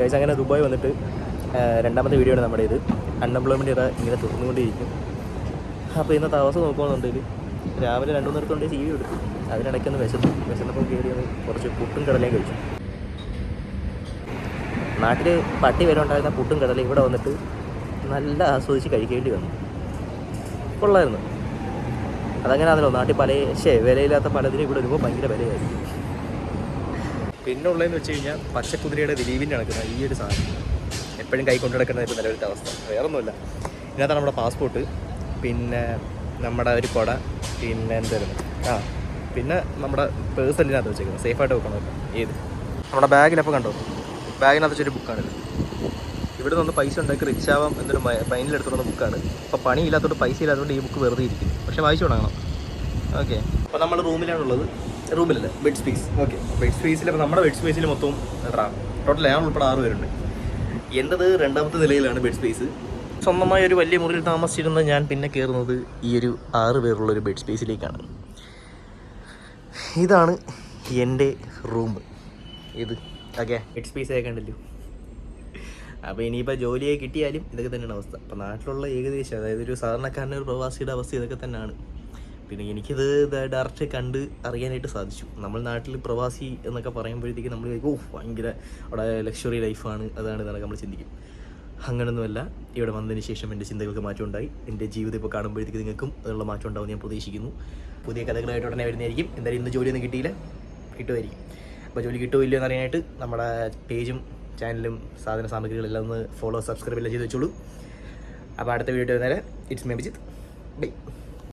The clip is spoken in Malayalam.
ഗൈസ് അങ്ങനെ ദുബായ് വന്നിട്ട് രണ്ടാമത്തെ വീഡിയോ ആണ് നമ്മുടെ ഇത്. അൺഎംപ്ലോയ്മെൻറ്റ് ഇതാ ഇങ്ങനെ തുറന്നുകൊണ്ടിരിക്കും. അപ്പോൾ ഇന്നത്തെ അവസ്ഥ നോക്കുകയാണെന്നുണ്ടെങ്കിൽ രാവിലെ 2-3 നേരത്തോണ്ട് സി വി എടുത്തു. അതിനിടയ്ക്കൊന്ന് വിശന്നപ്പോൾ കയറി ഒന്ന് കുറച്ച് പുട്ടും കടലയും കഴിച്ചു. നാട്ടിൽ പട്ടി വരെ ഉണ്ടായിരുന്ന പുട്ടും കടലയും ഇവിടെ വന്നിട്ട് നല്ല ആസ്വദിച്ച് കഴിക്കേണ്ടി വന്നു. കൊള്ളായിരുന്നു. അതങ്ങനെയാണല്ലോ നാട്ടിൽ വിലയില്ലാത്ത പലതിനും ഇവിടെ വരുമ്പോൾ ഭയങ്കര വിലയായിരിക്കും. പിന്നെ ഉള്ളതെന്ന് വെച്ച് കഴിഞ്ഞാൽ പച്ചക്കുതിരയുടെ ദിലീപിൻ്റെ നടക്കുന്ന ഈ ഒരു സാധനം എപ്പോഴും കൈ കൊണ്ടു നടക്കുന്ന ഇപ്പോൾ നിലവിലത്തെ അവസ്ഥ. വേറൊന്നുമില്ല. ഇതിനകത്താണ് നമ്മുടെ പാസ്പോർട്ട്, പിന്നെ നമ്മുടെ ഒരു കുട, പിന്നെ എന്തായിരുന്നു പിന്നെ നമ്മുടെ പേഴ്സണിനകത്ത് വെച്ചേക്കുന്നത് സേഫായിട്ട് വെക്കണമല്ലോ. ഏത് നമ്മുടെ ബാഗിലപ്പോൾ കണ്ടോ, ബാഗിനകത്ത് വെച്ചൊരു ബുക്കാണിത്. ഇവിടെ നിന്ന് പൈസ ഉണ്ടാക്കി റിച്ച് ആവാം എന്നൊരു മൈൻഡിലെടുത്തുള്ള ബുക്കാണ്. അപ്പോൾ പണിയില്ലാത്തതുകൊണ്ട് പൈസ ഇല്ലാത്തതുകൊണ്ട് ഈ ബുക്ക് വെറുതെ ഇരിക്കും. പക്ഷേ വായിച്ചു തുടങ്ങണം. ഓക്കെ, അപ്പോൾ നമ്മൾ റൂമിലാണുള്ളത്. റൂമിലല്ലേ, ബെഡ് സ്പേസ്. ഓക്കെ, ബെഡ് സ്പേസിൽ അപ്പോൾ നമ്മുടെ ബെഡ് സ്പേസിൽ മൊത്തം എത്ര ടോട്ടൽ ഞാൻ ഉൾപ്പെടെ 6 പേരുണ്ട്. എൻ്റെത് 2ാമത്തെ നിലയിലാണ് ബെഡ് സ്പേസ്. സ്വന്തമായ ഒരു വലിയ മുറിയിൽ താമസിച്ചിരുന്ന ഞാൻ പിന്നെ കയറുന്നത് ഈ ഒരു 6 പേരുള്ളൊരു ബെഡ് സ്പേസിലേക്കാണ്. ഇതാണ് എൻ്റെ റൂം. ഇത് ഓക്കെ, ബെഡ് സ്പേസ് ആയി കണ്ടല്ലോ. അപ്പോൾ ഇനിയിപ്പോൾ ജോലിയായി കിട്ടിയാലും ഇതൊക്കെ തന്നെയാണ് അവസ്ഥ. അപ്പോൾ നാട്ടിലുള്ള ഏകദേശം, അതായത് ഒരു സാധാരണക്കാരൻ്റെ ഒരു പ്രവാസിയുടെ അവസ്ഥ ഇതൊക്കെ തന്നെയാണ്. പിന്നെ എനിക്കിത് ഡയറക്റ്റ് കണ്ട് അറിയാനായിട്ട് സാധിച്ചു. നമ്മൾ നാട്ടിൽ പ്രവാസി എന്നൊക്കെ പറയുമ്പോഴത്തേക്ക് നമ്മൾ ഭയങ്കര അവിടെ ലക്ഷറി ലൈഫാണ്, അതാണ് ഇതാണ് നമ്മൾ ചിന്തിക്കും. അങ്ങനെയൊന്നുമല്ല. ഇവിടെ വന്നതിന് ശേഷം എൻ്റെ ചിന്തകൾക്ക് മാറ്റം ഉണ്ടായി. എൻ്റെ ജീവിതം ഇപ്പോൾ കാണുമ്പോഴത്തേക്ക് നിങ്ങൾക്കും അതിനുള്ള മാറ്റം ഉണ്ടാവും ഞാൻ പ്രതീക്ഷിക്കുന്നു. പുതിയ കഥകളായിട്ട് ഉടനെ വരുന്നതായിരിക്കും. എന്തായാലും ഇന്ന് ജോലിയൊന്നും കിട്ടിയില്ല, കിട്ടുമായിരിക്കും. അപ്പോൾ ജോലി കിട്ടുമോ ഇല്ലയോ എന്നറിയാനായിട്ട് നമ്മുടെ പേജും ചാനലും സാധന സാമഗ്രികളെല്ലാം ഒന്ന് സബ്സ്ക്രൈബ് എല്ലാം ചെയ്ത് വെച്ചോളൂ. അപ്പോൾ അടുത്ത വീഡിയോ നേരെ ഇറ്റ്സ് മീ അഭിജിത്ത്. ബൈ.